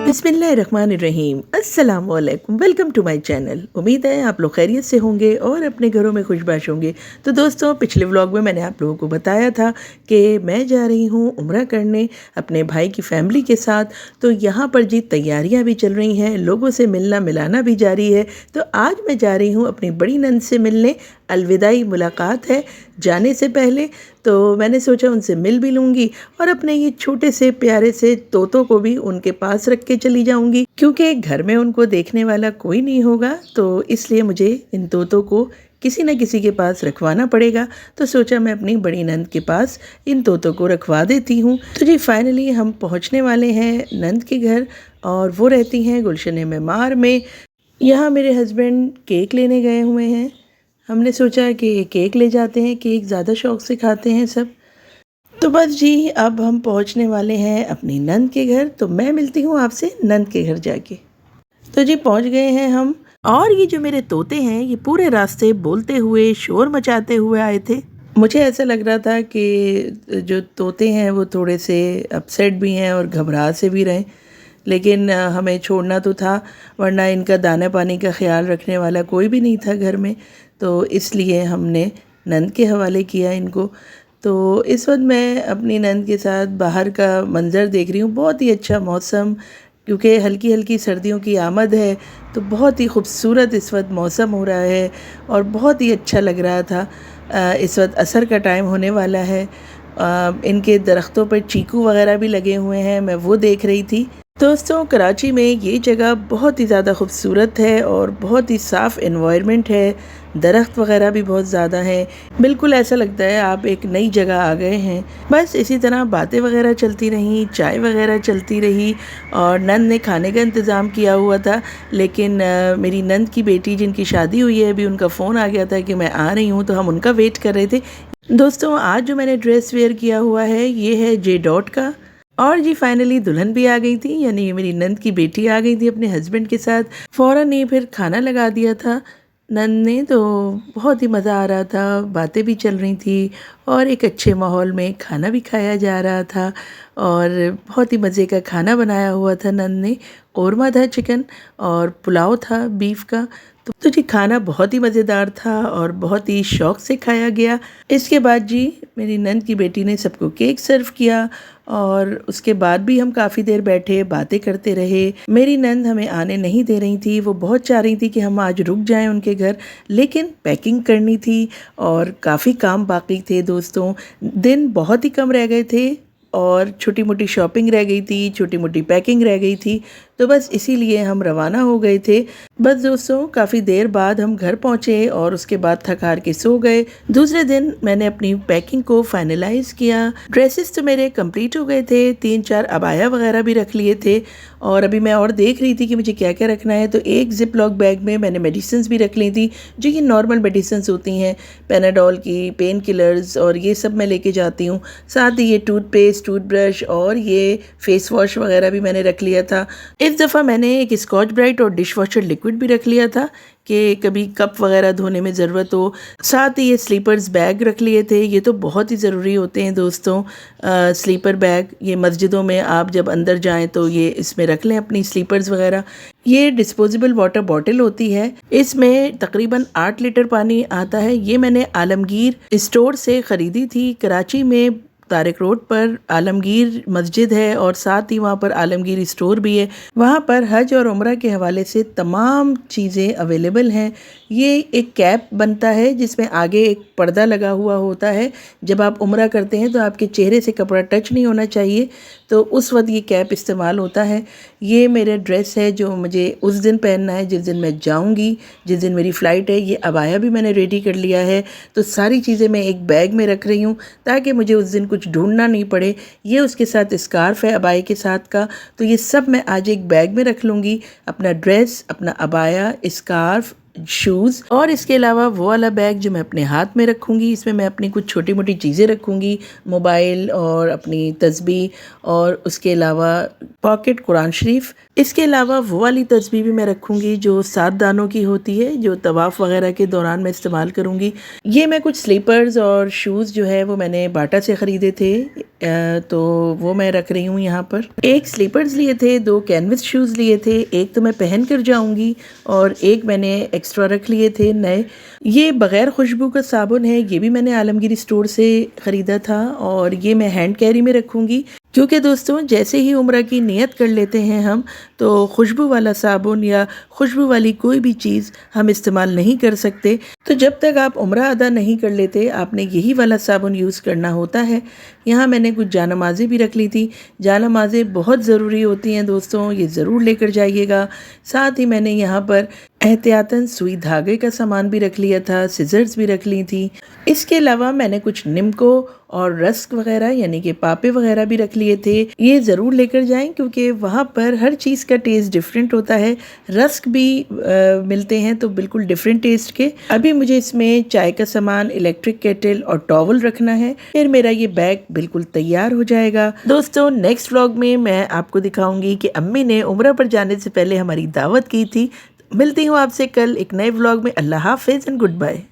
बिस्मिल्लाहिर्रहमानिर्रहीम, अस्सलाम वालेकुम। Welcome to my channel. उम्मीद है आप लोग खैरियत से होंगे और अपने घरों में खुशबाश होंगे। तो दोस्तों, पिछले व्लॉग में मैंने आप लोगों को बताया था कि मैं जा रही हूँ उम्रा करने अपने भाई की फैमिली के साथ। तो यहाँ पर जी तैयारियाँ भी चल रही हैं, लोगों से मिलना मिलाना भी जारी है। तो आज मैं जा रही हूँ अपनी बड़ी नंद से मिलने। अलविदाई मुलाकात है जाने से पहले, तो मैंने सोचा उनसे मिल भी लूँगी और अपने ये छोटे से प्यारे से तोतों को भी उनके पास रख के चली जाऊँगी, क्योंकि घर में उनको देखने वाला कोई नहीं होगा। तो इसलिए मुझे इन तोतों को किसी न किसी के पास रखवाना पड़ेगा। तो सोचा मैं अपनी बड़ी नंद के पास इन तोतों को रखवा देती हूँ। तो जी फाइनली हम पहुँचने वाले हैं नंद के घर, और वो रहती हैं गुलशन मेमार में। यहाँ मेरे हस्बैंड केक लेने गए हुए हैं। हमने सोचा कि केक ले जाते हैं, केक ज़्यादा शौक़ से खाते हैं सब। तो बस जी अब हम पहुंचने वाले हैं अपनी नंद के घर। तो मैं मिलती हूँ आपसे नंद के घर जाके। तो जी पहुंच गए हैं हम, और ये जो मेरे तोते हैं ये पूरे रास्ते बोलते हुए शोर मचाते हुए आए थे। मुझे ऐसा लग रहा था कि जो तोते हैं वो थोड़े से अपसेट भी हैं और घबरा से भी रहे, लेकिन हमें छोड़ना तो था, वरना इनका दाना पानी का ख्याल रखने वाला कोई भी नहीं था घर में। तो इसलिए हमने नंद के हवाले किया इनको। तो इस वक्त मैं अपनी नंद के साथ बाहर का मंज़र देख रही हूँ। बहुत ही अच्छा मौसम, क्योंकि हल्की हल्की सर्दियों की आमद है, तो बहुत ही खूबसूरत इस वक्त मौसम हो रहा है और बहुत ही अच्छा लग रहा था। इस वक्त असर का टाइम होने वाला है। इनके दरख्तों पर चीकू वगैरह भी लगे हुए हैं, मैं वो देख रही थी। दोस्तों, कराची में ये जगह बहुत ही ज़्यादा खूबसूरत है और बहुत ही साफ़ एनवायरनमेंट है। दरख्त वगैरह भी बहुत ज़्यादा हैं, बिल्कुल ऐसा लगता है आप एक नई जगह आ गए हैं। बस इसी तरह बातें वगैरह चलती रहीं, चाय वगैरह चलती रही, और नंद ने खाने का इंतज़ाम किया हुआ था। लेकिन मेरी नंद की बेटी जिनकी शादी हुई है अभी, उनका फ़ोन आ गया था कि मैं आ रही हूँ, तो हम उनका वेट कर रहे थे। दोस्तों, आज जो मैंने ड्रेस वेयर किया हुआ है ये है जे डॉट का। और जी फाइनली दुल्हन भी आ गई थी, यानी मेरी नंद की बेटी आ गई थी अपने हस्बैंड के साथ। फ़ौरन ही फिर खाना लगा दिया था नंद ने। तो बहुत ही मज़ा आ रहा था, बातें भी चल रही थी और एक अच्छे माहौल में खाना भी खाया जा रहा था। और बहुत ही मज़े का खाना बनाया हुआ था नंद ने। कौरमा था चिकन और पुलाव था बीफ का। तो जी खाना बहुत ही मज़ेदार था और बहुत ही शौक़ से खाया गया। इसके बाद जी मेरी नंद की बेटी ने सबको केक सर्व किया, और उसके बाद भी हम काफ़ी देर बैठे बातें करते रहे। मेरी नंद हमें आने नहीं दे रही थी, वो बहुत चाह रही थी कि हम आज रुक जाएं उनके घर, लेकिन पैकिंग करनी थी और काफ़ी काम बाकी थे। दोस्तों, दिन बहुत ही कम रह गए थे और छोटी मोटी शॉपिंग रह गई थी, छोटी मोटी पैकिंग रह गई थी। तो बस इसीलिए हम रवाना हो गए थे। बस दोस्तों, काफ़ी देर बाद हम घर पहुँचे और उसके बाद थक हार के सो गए। दूसरे दिन मैंने अपनी पैकिंग को फाइनलाइज़ किया। ड्रेसेस तो मेरे कंप्लीट हो गए थे, 3-4 अबाया वगैरह भी रख लिए थे, और अभी मैं और देख रही थी कि मुझे क्या क्या रखना है। तो एक ज़िप लॉक बैग में मैंने मेडिसिन्स भी रख ली थी, जो कि नॉर्मल मेडिसिन्स होती हैं, पैनाडोल की, पेन किलर्स, और ये सब मैं लेके जाती हूँ। साथ ही ये टूथपेस्ट, टूथब्रश और ये फेस वॉश वगैरह भी मैंने रख लिया था। इस दफ़ा मैंने एक स्कॉच ब्राइट और डिश वॉशर लिक्विड भी रख लिया था कि कभी कप वगैरह धोने में ज़रूरत हो। साथ ही ये स्लीपर्स बैग रख लिए थे, ये तो बहुत ही ज़रूरी होते हैं दोस्तों। स्लीपर बैग, ये मस्जिदों में आप जब अंदर जाएं तो ये इसमें रख लें अपनी स्लीपर्स वगैरह। ये डिस्पोजेबल वाटर बॉटल होती है, इसमें तकरीबन 8 लीटर पानी आता है। ये मैंने आलमगीर स्टोर से ख़रीदी थी। कराची में तारिक रोड पर आलमगीर मस्जिद है और साथ ही वहाँ पर आलमगीर स्टोर भी है। वहाँ पर हज और उम्रा के हवाले से तमाम चीज़ें अवेलेबल हैं। ये एक कैप बनता है जिसमें आगे एक पर्दा लगा हुआ होता है। जब आप उम्रा करते हैं तो आपके चेहरे से कपड़ा टच नहीं होना चाहिए, तो उस वक्त ये कैप इस्तेमाल होता है। ये मेरा ड्रेस है जो मुझे उस दिन पहनना है जिस दिन मैं जाऊंगी, जिस दिन मेरी फ़्लाइट है। ये अबाया भी मैंने रेडी कर लिया है। तो सारी चीज़ें मैं एक बैग में रख रही हूँ ताकि मुझे उस दिन कुछ ढूंढना नहीं पड़े। ये उसके साथ स्कार्फ़ है अबाया के साथ का, तो ये सब मैं आज एक बैग में रख लूँगी। अपना ड्रेस, अपना अबाया, स्कार्फ़, शूज़ और इसके अलावा वो वाला बैग जो मैं अपने हाथ में रखूँगी। इसमें मैं अपनी कुछ छोटी मोटी चीज़ें रखूँगी, मोबाइल और अपनी तस्बीह और उसके अलावा पॉकेट कुरान शरीफ। इसके अलावा वो वाली तस्बीह भी मैं रखूँगी जो 7 दानों की होती है, जो तवाफ़ वगैरह के दौरान मैं इस्तेमाल करूँगी। ये मैं कुछ स्लीपर्स और शूज़ जो है वो मैंने बाटा से ख़रीदे थे, तो वो मैं रख रही हूँ यहाँ पर। एक स्लीपर्स लिए थे, 2 कैनवस शूज़ लिए थे, एक तो मैं पहन कर जाऊँगी और एक मैंने एक्स्ट्रा रख लिए थे नए। ये बग़ैर खुशबू का साबुन है, ये भी मैंने आलमगीर स्टोर से ख़रीदा था और ये मैं हैंड कैरी में रखूँगी, क्योंकि दोस्तों जैसे ही उम्रा की नियत कर लेते हैं हम, तो खुशबू वाला साबुन या खुशबू वाली कोई भी चीज़ हम इस्तेमाल नहीं कर सकते। तो जब तक आप उम्रा अदा नहीं कर लेते, आपने यही वाला साबुन यूज़ करना होता है। यहाँ मैंने कुछ जानमाज़ें भी रख ली थी। जानमाज़ें बहुत ज़रूरी होती हैं दोस्तों, ये ज़रूर लेकर जाइएगा। साथ ही मैंने यहाँ पर एहतियातन सुई धागे का सामान भी रख लिया था, सिज़र्स भी रख ली थी। इसके अलावा मैंने कुछ निम्को और रस्क वगैरह यानी कि पापे वगैरह भी रख लिए थे। ये ज़रूर लेकर जाएं क्योंकि वहाँ पर हर चीज़ का टेस्ट डिफरेंट होता है। रस्क भी मिलते हैं तो बिल्कुल डिफरेंट टेस्ट के। अभी मुझे इसमें चाय का सामान, इलेक्ट्रिक केटल और टॉवल रखना है, फिर मेरा ये बैग बिल्कुल तैयार हो जाएगा। दोस्तों नेक्स्ट व्लॉग में मैं आपको दिखाऊंगी कि अम्मी ने उम्रा पर जाने से पहले हमारी दावत की थी। मिलती हूँ आपसे कल एक नए व्लॉग में। अल्लाह हाफिज़ एंड गुड बाय।